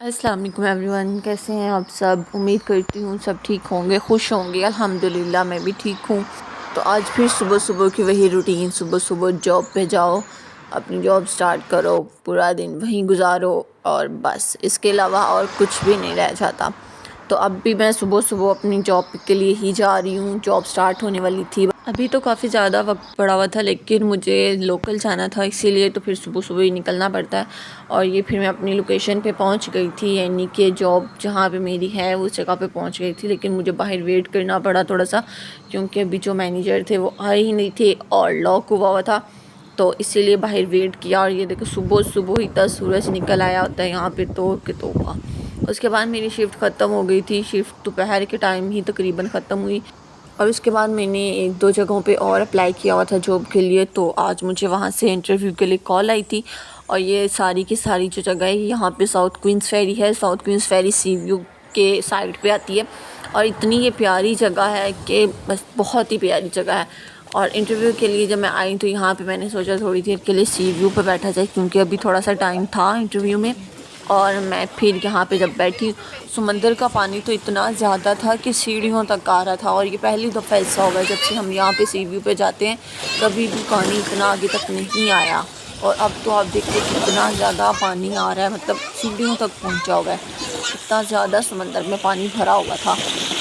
السلام علیکم every one, کیسے ہیں آپ سب؟ امید کرتی ہوں سب ٹھیک ہوں گے، خوش ہوں گے۔ الحمدللہ میں بھی ٹھیک ہوں۔ تو آج پھر صبح کی وہی روٹین، صبح جاب پہ جاؤ، اپنی جاب سٹارٹ کرو، پورا دن وہیں گزارو، اور بس اس کے علاوہ اور کچھ بھی نہیں رہ جاتا۔ تو اب بھی میں صبح اپنی جاب کے لیے ہی جا رہی ہوں، جاب سٹارٹ ہونے والی تھی۔ ابھی تو کافی زیادہ وقت پڑا ہوا تھا، لیکن مجھے لوکل جانا تھا، اسی لیے تو پھر صبح ہی نکلنا پڑتا ہے۔ اور یہ پھر میں اپنی لوکیشن پہ پہنچ گئی تھی، یعنی کہ جاب جہاں پہ میری ہے اس جگہ پہ پہنچ گئی تھی، لیکن مجھے باہر ویٹ کرنا پڑا تھوڑا سا، کیونکہ ابھی جو مینیجر تھے وہ آئے ہی نہیں تھے اور لاک ہوا تھا، تو اسی لیے باہر ویٹ کیا۔ اور یہ دیکھو صبح ہی تک سورج نکل آیا ہوتا ہے یہاں پہ، تو کہ توبہ۔ اس کے بعد میری شفٹ ختم ہو گئی تھی، شفٹ دوپہر کے ٹائم ہی تقریباً ختم ہوئی، اور اس کے بعد میں نے 1-2 جگہوں پہ اور اپلائی کیا ہوا تھا جاب کے لیے۔ تو آج مجھے وہاں سے انٹرویو کے لیے کال آئی تھی، اور یہ ساری کی ساری جو جگہ ہے یہاں پہ ساؤتھ کوئنز فیری ہے، ساؤتھ کوئنز فیری سی ویو کے سائڈ پہ آتی ہے، اور اتنی یہ پیاری جگہ ہے کہ بس بہت ہی پیاری جگہ ہے۔ اور انٹرویو کے لیے جب میں آئی تو یہاں پہ میں نے سوچا تھوڑی دیر کے لیے سی ویو پہ بیٹھا جائے، کیونکہ ابھی تھوڑا سا ٹائم تھا انٹرویو میں۔ اور میں پھر یہاں پہ جب بیٹھی، سمندر کا پانی تو اتنا زیادہ تھا کہ سیڑھیوں تک آ رہا تھا، اور یہ پہلی دفعہ ایسا ہوگا جب سے ہم یہاں پہ سی ویو پہ جاتے ہیں، کبھی بھی پانی اتنا آگے تک نہیں آیا۔ اور اب تو آپ دیکھتے کتنا زیادہ پانی آ رہا ہے، مطلب سیڑھیوں تک پہنچا ہوا ہے، اتنا زیادہ سمندر میں پانی بھرا ہوا تھا۔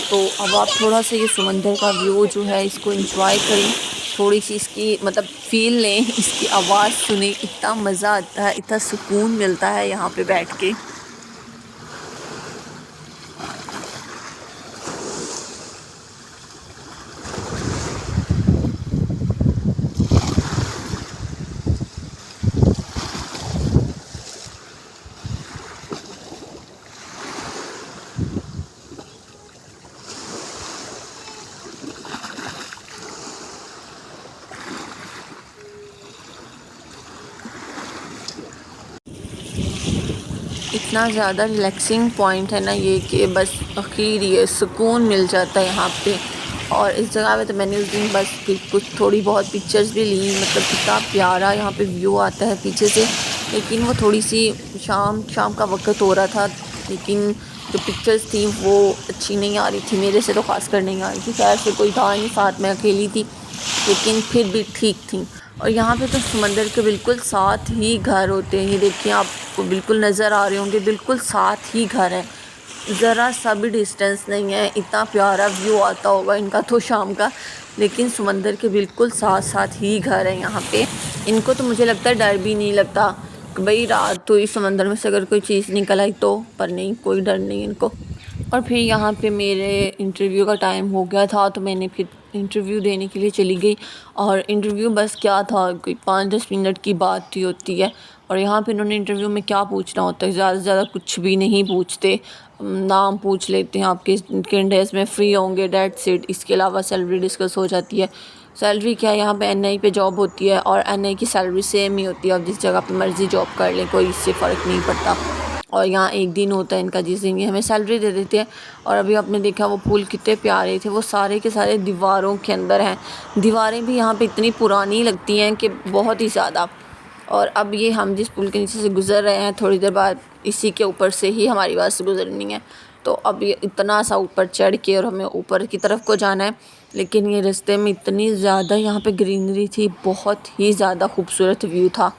تو اب آپ تھوڑا سا یہ سمندر کا ویو جو ہے اس کو انجوائے کریں، تھوڑی سی اس کی مطلب فیل لیں، اس کی آواز سنیں، اتنا مزہ آتا ہے، اتنا سکون ملتا ہے یہاں پہ بیٹھ کے۔ اتنا زیادہ ریلیکسنگ پوائنٹ ہے نا یہ، کہ بس اخیر یہ سکون مل جاتا ہے یہاں پہ۔ اور اس جگہ پہ تو میں نے اس دن بس کچھ تھوڑی بہت پکچرز بھی لیں، مطلب اتنا پیارا یہاں پہ ویو آتا ہے پیچھے سے، لیکن وہ تھوڑی سی شام کا وقت ہو رہا تھا، لیکن جو پکچرز تھیں وہ اچھی نہیں آ رہی تھی، میرے سے تو خاص کر نہیں آ رہی تھی، خیر سے کوئی تھا نہیں ساتھ، میں اکیلی تھی، لیکن پھر بھی ٹھیک تھیں۔ اور یہاں پہ تو سمندر کے بالکل ساتھ ہی گھر ہوتے ہیں، یہ دیکھیں آپ کو بالکل نظر آ رہے ہوں گے، بالکل ساتھ ہی گھر ہے، ذرا سا بھی ڈسٹینس نہیں ہے، اتنا پیارا ویو آتا ہوگا ان کا تو شام کا، لیکن سمندر کے بالکل ساتھ ہی گھر ہے یہاں پہ۔ ان کو تو مجھے لگتا ہے ڈر بھی نہیں لگتا کہ بھئی رات تو اس سمندر میں سے اگر کوئی چیز نکل آئی تو، پر نہیں، کوئی ڈر نہیں ان کو۔ اور پھر یہاں پہ میرے انٹرویو کا ٹائم ہو گیا تھا، تو میں نے پھر انٹرویو دینے کے لیے چلی گئی، اور انٹرویو بس کیا تھا، کوئی 5-10 منٹ کی بات ہی ہوتی ہے، اور یہاں پہ انہوں نے انٹرویو میں کیا پوچھنا ہوتا ہے، زیادہ سے زیادہ کچھ بھی نہیں پوچھتے، نام پوچھ لیتے ہیں آپ کے کن ڈیز میں فری ہوں گے، دیٹس اٹ۔ اس کے علاوہ سیلری ڈسکس ہو جاتی ہے۔ سیلری کیا ہے، یہاں پہ این آئی پہ جاب ہوتی ہے، اور این آئی کی سیلری سیم ہی ہوتی ہے، آپ جس جگہ پہ مرضی جاب کر لیں، کوئی اس سے فرق نہیں پڑتا۔ اور یہاں ایک دن ہوتا ہے ان کا جس دن یہ ہمیں سیلری دے دیتے ہیں۔ اور ابھی آپ نے دیکھا وہ پھول کتنے پیارے تھے، وہ سارے کے سارے دیواروں کے اندر ہیں، دیواریں بھی یہاں پہ اتنی پرانی لگتی ہیں کہ بہت ہی زیادہ۔ اور اب یہ ہم جس پل کے نیچے سے گزر رہے ہیں، تھوڑی دیر بعد اسی کے اوپر سے ہی ہماری بات سے گزرنی ہے، تو اب یہ اتنا سا اوپر چڑھ کے اور ہمیں اوپر کی طرف کو جانا ہے، لیکن یہ رستے میں اتنی زیادہ یہاں پہ گرینری تھی، بہت ہی زیادہ خوبصورت ویو تھا۔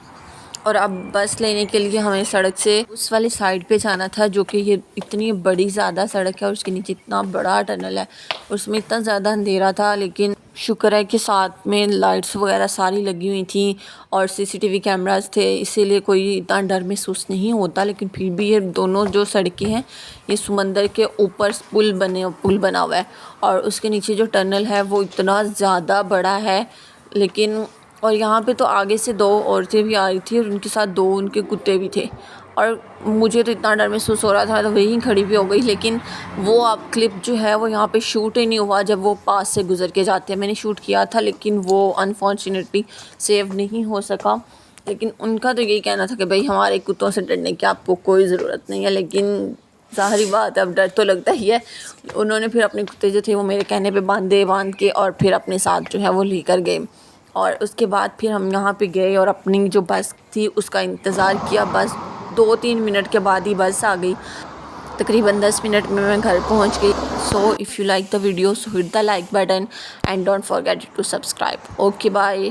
اور اب بس لینے کے لیے ہمیں سڑک سے اس والی سائڈ پہ جانا تھا، جو کہ یہ اتنی بڑی زیادہ سڑک ہے، اور اس کے نیچے اتنا بڑا ٹنل ہے، اور اس میں اتنا زیادہ اندھیرا تھا، لیکن شکر ہے کہ ساتھ میں لائٹس وغیرہ ساری لگی ہوئی تھیں، اور سی سی ٹی وی کیمراز تھے، اسی لیے کوئی اتنا ڈر محسوس نہیں ہوتا۔ لیکن پھر بھی یہ دونوں جو سڑکیں ہیں یہ سمندر کے اوپر پل بنا ہوا ہے، اور اس کے نیچے جو ٹنل ہے وہ اتنا زیادہ بڑا ہے، لیکن اور یہاں پہ تو آگے سے 2 عورتیں بھی آ رہی تھیں، اور ان کے ساتھ 2 ان کے کتے بھی تھے، اور مجھے تو اتنا ڈر محسوس ہو رہا تھا، میں تو وہیں کھڑی بھی ہو گئی، لیکن وہ آپ کلپ جو ہے وہ یہاں پہ شوٹ ہی نہیں ہوا جب وہ پاس سے گزر کے جاتے ہیں۔ میں نے شوٹ کیا تھا، لیکن وہ انفارچونیٹلی سیو نہیں ہو سکا۔ لیکن ان کا تو یہی کہنا تھا کہ بھئی ہمارے کتوں سے ڈرنے کی آپ کو کوئی ضرورت نہیں ہے، لیکن ظاہری بات ہے اب ڈر تو لگتا ہی ہے۔ انہوں نے پھر اپنے کتے جو تھے وہ میرے کہنے پہ باندھ کے اور پھر اپنے ساتھ جو ہے وہ لے کر گئے، اور اس کے بعد پھر ہم یہاں پہ گئے اور اپنی جو بس تھی اس کا انتظار کیا۔ بس 2-3 منٹ کے بعد ہی بس آ گئی. تقریباً 10 منٹ میں میں گھر پہنچ گئی. So if you like the video so hit the like button and don't forget to subscribe. Okay bye.